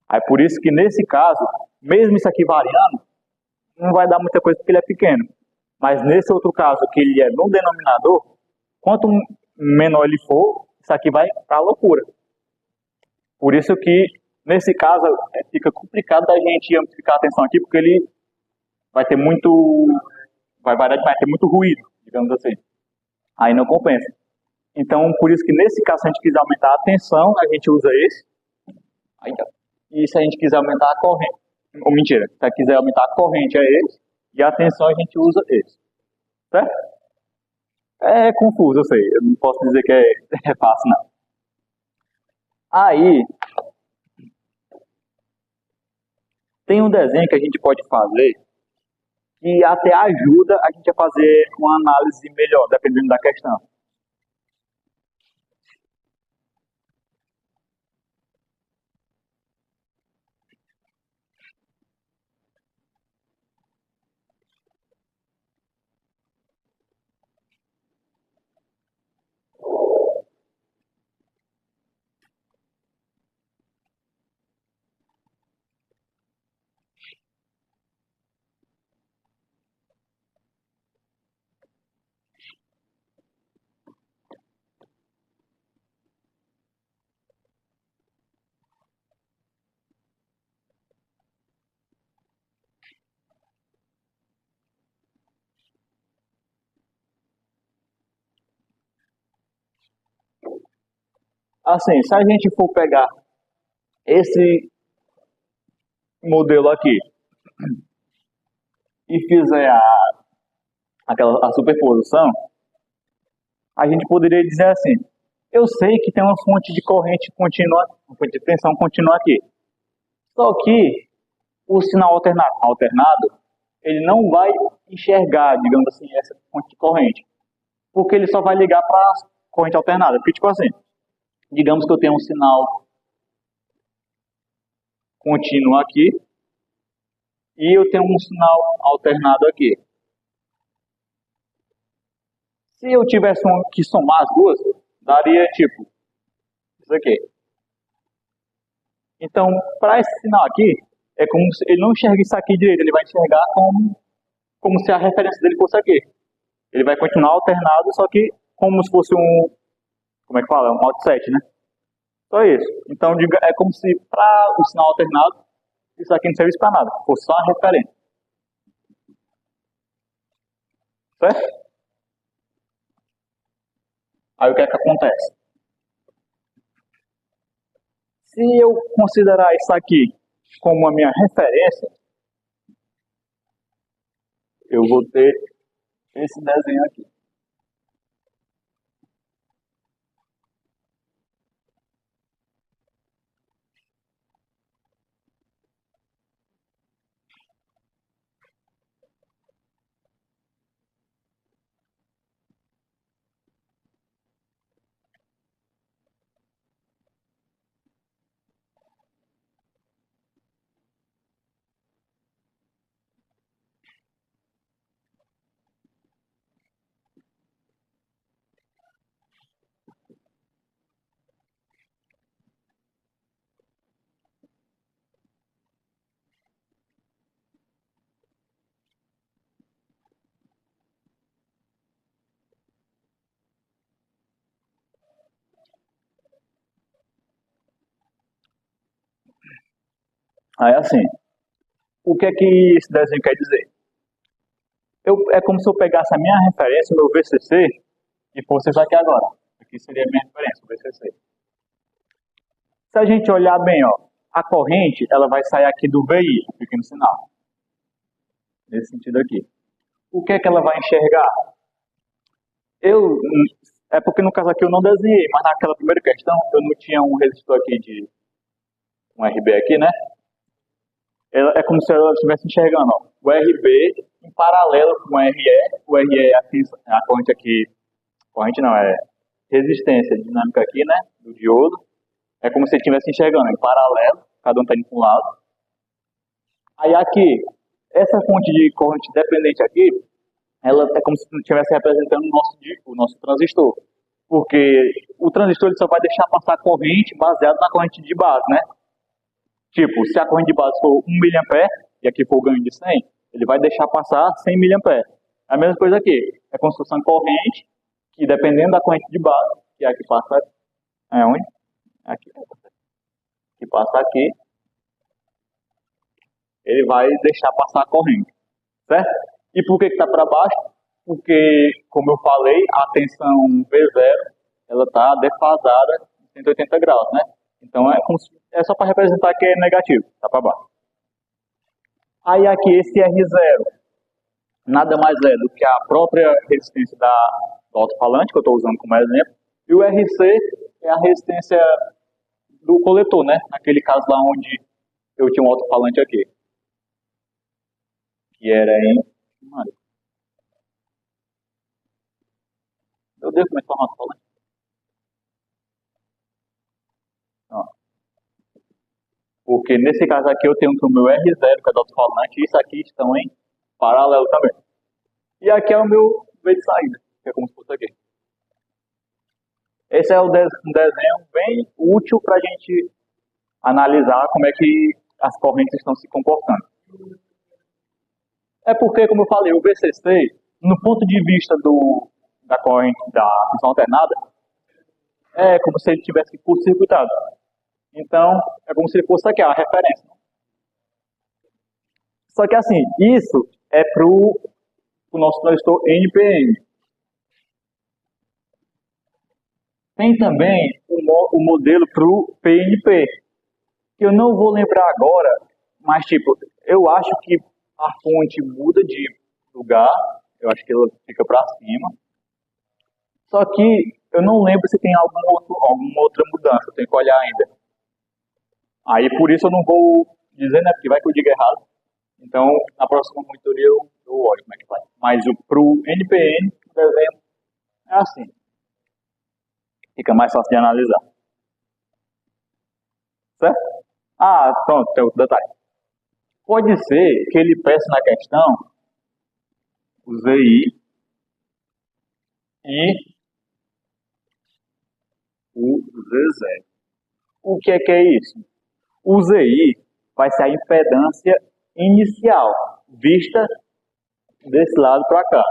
Aí, por isso que nesse caso, mesmo isso aqui variando, não vai dar muita coisa porque ele é pequeno. Mas nesse outro caso, que ele é no denominador, quanto menor ele for, isso aqui vai para a loucura. Por isso que, nesse caso, fica complicado da gente amplificar a tensão aqui, porque ele vai ter muito... vai ter muito ruído, digamos assim. Aí não compensa. Então, por isso que nesse caso, se a gente quiser aumentar a tensão, a gente usa esse. E se a gente quiser aumentar a corrente... Ou mentira, se a gente quiser aumentar a corrente é esse. E a tensão a gente usa esse. Certo? É confuso, eu sei. Eu não posso dizer que é fácil, não. Aí, tem um desenho que a gente pode fazer que até ajuda a gente a fazer uma análise melhor, dependendo da questão. Assim, se a gente for pegar esse modelo aqui e fizer a superposição, a gente poderia dizer assim, eu sei que tem uma fonte de corrente contínua, uma fonte de tensão contínua aqui. Só que o sinal alternado, ele não vai enxergar, digamos assim, essa fonte de corrente. Porque ele só vai ligar para a corrente alternada. Porque, tipo assim, digamos que eu tenho um sinal contínuo aqui e eu tenho um sinal alternado aqui. Se eu tivesse que somar as duas, daria tipo isso aqui. Então, para esse sinal aqui, é como se ele não enxerga isso aqui direito, ele vai enxergar como se a referência dele fosse aqui. Ele vai continuar alternado, só que como se fosse um, como é que fala? Um offset, né? Só isso. Então, é como se para o sinal alternado, isso aqui não servisse para nada, fosse só uma referência. Certo? Aí o que é que acontece? Se eu considerar isso aqui como a minha referência, eu vou ter esse desenho aqui. Aí assim, o que é que esse desenho quer dizer? É como se eu pegasse a minha referência, o meu VCC, e fosse isso aqui agora. Aqui seria a minha referência, o VCC. Se a gente olhar bem, ó, a corrente ela vai sair aqui do VI, pequeno sinal. Nesse sentido aqui. O que é que ela vai enxergar? É porque no caso aqui eu não desenhei, mas naquela primeira questão eu não tinha um resistor aqui de um RB aqui, né? É como se ela estivesse enxergando, ó, o RB em paralelo com o RE é a corrente aqui, corrente não, é resistência dinâmica aqui, né, do diodo. É como se ele estivesse enxergando em paralelo, cada um está indo para um lado. Aí aqui, Essa fonte de corrente dependente aqui, ela é como se estivesse representando o nosso transistor. Porque o transistor ele só vai deixar passar corrente baseado na corrente de base, né? Tipo, se a corrente de base for 1 mA e aqui for o ganho de 100, ele vai deixar passar 100 mA. A mesma coisa aqui. É como se fosse uma corrente que, dependendo da corrente de base, que é a que passa onde? Aqui. Que passa aqui, ele vai deixar passar a corrente, certo? E por que está para baixo? Porque, como eu falei, a tensão V0 ela está defasada em 180 graus, né? Então é só para representar que é negativo, está para baixo. Aí aqui esse R0 nada mais é do que a própria resistência do alto-falante, que eu estou usando como exemplo, e o RC é a resistência do coletor, né? Naquele caso lá onde eu tinha um alto-falante aqui, que era em... Meu Deus, como é que fala alto-falante? Porque nesse caso aqui eu tenho o meu R0, que é do alto-falante, e isso aqui estão em paralelo também. E aqui é o meu V de saída, que é como se fosse aqui. Esse é um desenho bem útil para a gente analisar como é que as correntes estão se comportando. É porque, como eu falei, o VCC, no ponto de vista da corrente da função alternada, é como se ele tivesse curto-circuitado. Então, é como se ele fosse aqui a referência. Só que assim, isso é para o nosso transistor NPN. Tem também o modelo para o PNP, que eu não vou lembrar agora, mas tipo, eu acho que a fonte muda de lugar, eu acho que ela fica para cima. Só que eu não lembro se tem alguma outra mudança, eu tenho que olhar ainda. Aí por isso eu não vou dizer, né, porque vai que eu diga errado. Então, na próxima monitoria eu olho como é que vai. Mas pro NPN, por exemplo, é assim. Fica mais fácil de analisar. Certo? Ah, pronto, tem outro detalhe. Pode ser que ele peça na questão o ZI e o Z0. O que é isso? O ZI vai ser a impedância inicial, vista desse lado para cá.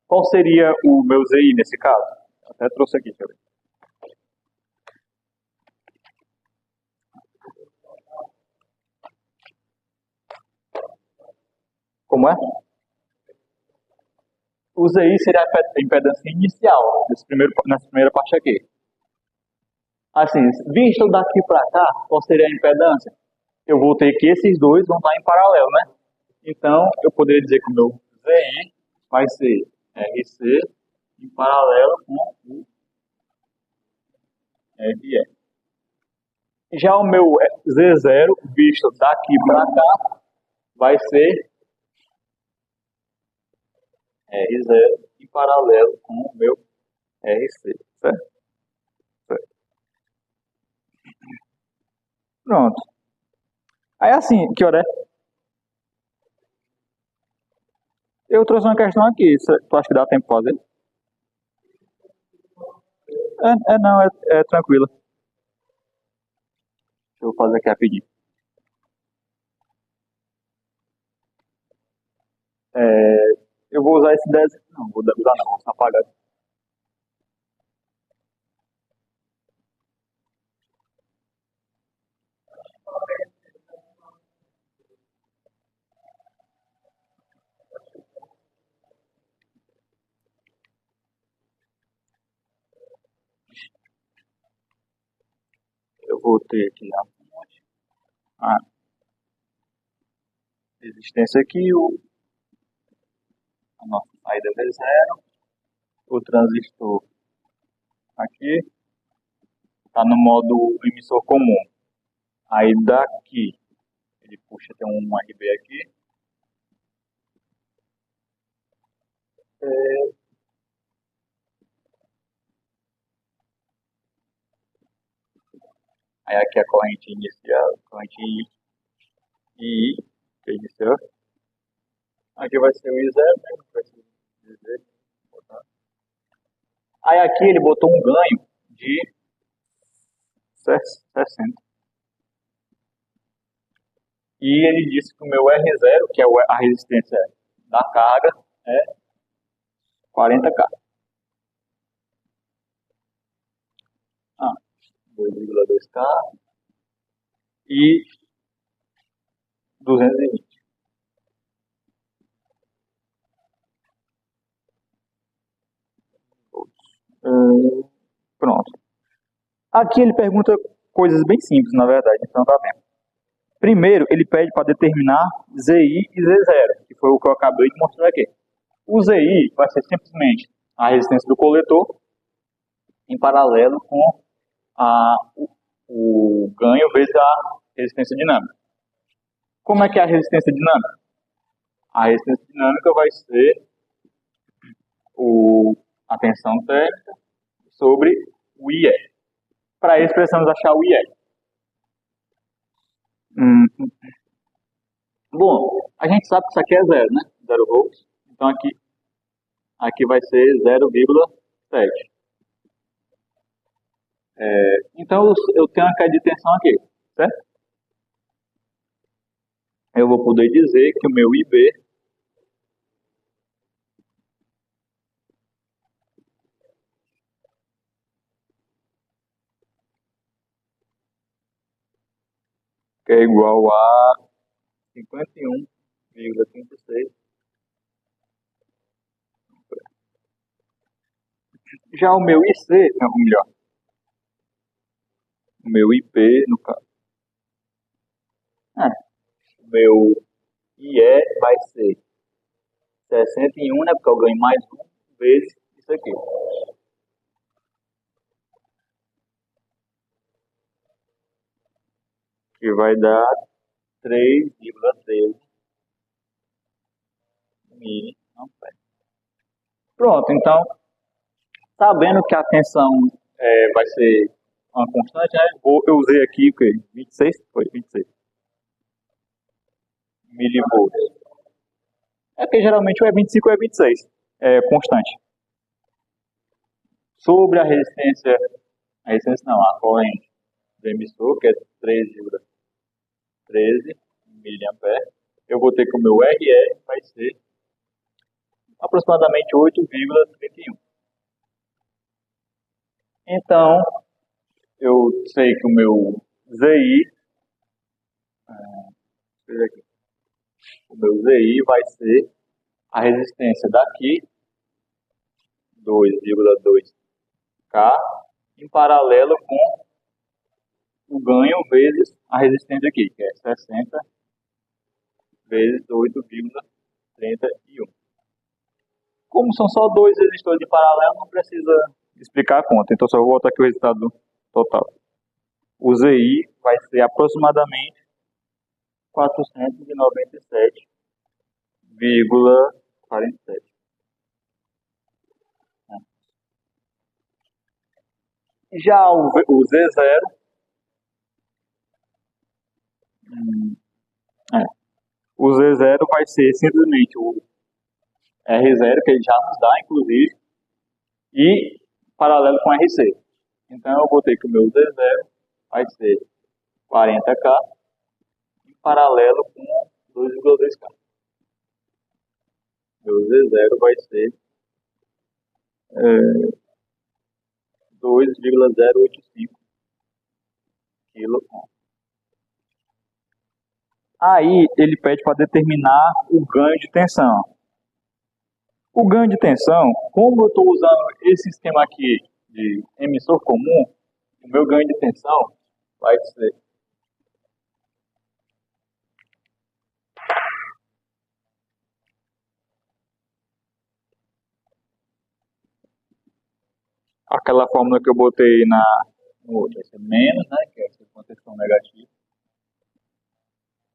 Qual seria o meu ZI nesse caso? Até trouxe aqui, deixa eu ver. Como é? O ZI seria a impedância inicial nessa primeira parte aqui. Assim, visto daqui para cá, qual seria a impedância? Eu vou ter que esses dois vão estar em paralelo, né? Então, eu poderia dizer que o meu ZI vai ser RC em paralelo com o RE. Já o meu Z0, visto daqui para cá, vai ser R0 em paralelo com o meu RC, certo? Pronto. Aí assim, que hora é? Eu trouxe uma questão aqui, tu acha que dá tempo de fazer? Não, é tranquilo. Deixa eu fazer aqui rapidinho. É, eu vou usar esse 10. Não, vou usar não, vou apagar. Eu vou ter aqui a resistência aqui, a nossa saída V0, o transistor aqui, está no modo emissor comum. Aí daqui, ele puxa, tem um RB aqui. Aí aqui a corrente inicial, corrente I, que é inicial. Aqui vai ser o I0, né? Não preciso dizer. Aí aqui ele botou um ganho de 60. E ele disse que o meu R0, que é a resistência da carga, é 40K. Ah, 2,2K e 220. Pronto. Aqui ele pergunta coisas bem simples, na verdade, então tá vendo. Primeiro, ele pede para determinar ZI e Z0, que foi o que eu acabei de mostrar aqui. O ZI vai ser simplesmente a resistência do coletor em paralelo com o ganho vezes a resistência dinâmica. Como é que é a resistência dinâmica? A resistência dinâmica vai ser a tensão térmica sobre o IE. Para isso, precisamos achar o IE. Bom, a gente sabe que isso aqui é zero, né? 0 volts. Então aqui vai ser 0,7. Então eu tenho uma queda de tensão aqui, certo? Eu vou poder dizer que o meu IB é igual a 51,36. Já o meu IC, ou melhor, o meu IP, no caso, o meu IE vai ser 61, né, porque eu ganho mais 1 vezes isso aqui. Que vai dar 3,13 miliamperes. Pronto, então, sabendo que a tensão vai ser uma constante, né, eu usei aqui o quê? 26? Foi 26 milivolts. É que geralmente ou é 25 ou é 26, é constante. Sobre a resistência não, a corrente do emissor, que é 3,13 miliamperes, eu vou ter que o meu RE vai ser aproximadamente 8,31. Então, eu sei que o meu ZI, vai ser a resistência daqui, 2,2K, em paralelo com o ganho vezes a resistência aqui, que é 60 vezes 8,31. Como são só dois resistores de paralelo, não precisa explicar a conta. Então, só vou voltar aqui o resultado total. O ZI vai ser aproximadamente 497,47. Já o Z0, o Z0 vai ser simplesmente o R0, que ele já nos dá, inclusive, e paralelo com RC. Então, eu vou ter que o meu Z0 vai ser 40K em paralelo com 2,2K. Meu Z0 vai ser 2,085 kΩ. Aí ele pede para determinar o ganho de tensão. O ganho de tensão, como eu estou usando esse esquema aqui de emissor comum, o meu ganho de tensão vai ser aquela fórmula que eu botei no outro, vai ser menos, né, que é essa contenção negativa,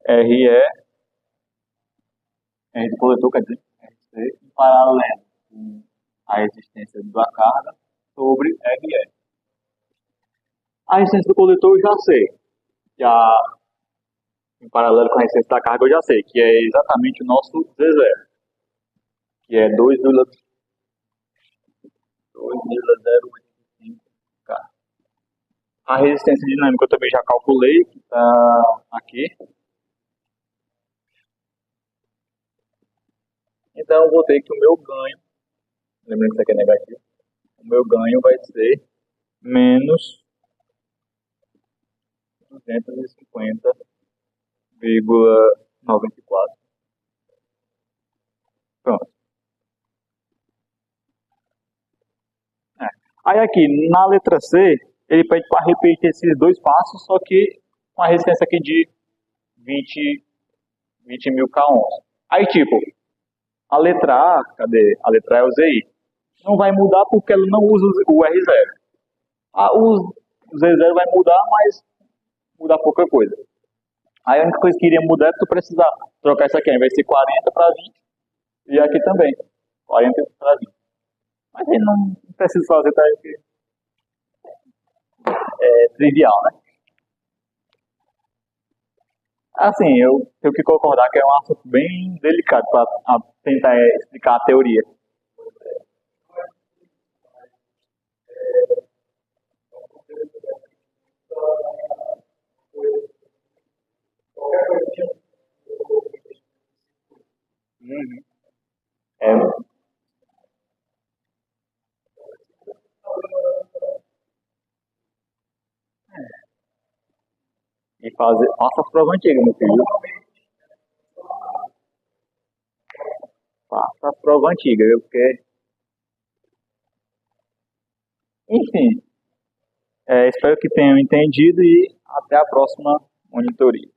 R do coletor, quer dizer, RC, em paralelo com a resistência da carga sobre RE. A resistência do coletor eu já sei, em paralelo com a resistência da carga eu já sei, que é exatamente o nosso Z0. que é 2,085K. A resistência dinâmica eu também já calculei, que está aqui. Então eu vou ter que o meu ganho, lembrando que isso aqui é negativo, o meu ganho vai ser menos 250,94. Pronto. Aí aqui, na letra C, ele pede para repetir esses dois passos, só que com a resistência aqui de 20 mil K ohms. Aí tipo, a letra A, cadê? A letra A é o ZI. Não vai mudar porque ela não usa o R0. O Z0 vai mudar, mas mudar pouca coisa. Aí a única coisa que iria mudar é que tu precisar trocar isso aqui, ao invés de ser 40 para 20, e aqui também, 40 para 20. Mas aí não precisa fazer, tá? Porque é trivial, né? Assim, eu tenho que concordar que é um assunto bem delicado para tentar explicar a teoria. Uhum. É, e fazer. Faça as provas antigas, meu filho. Faça as provas antigas, viu? Porque, enfim, espero que tenham entendido e até a próxima monitoria.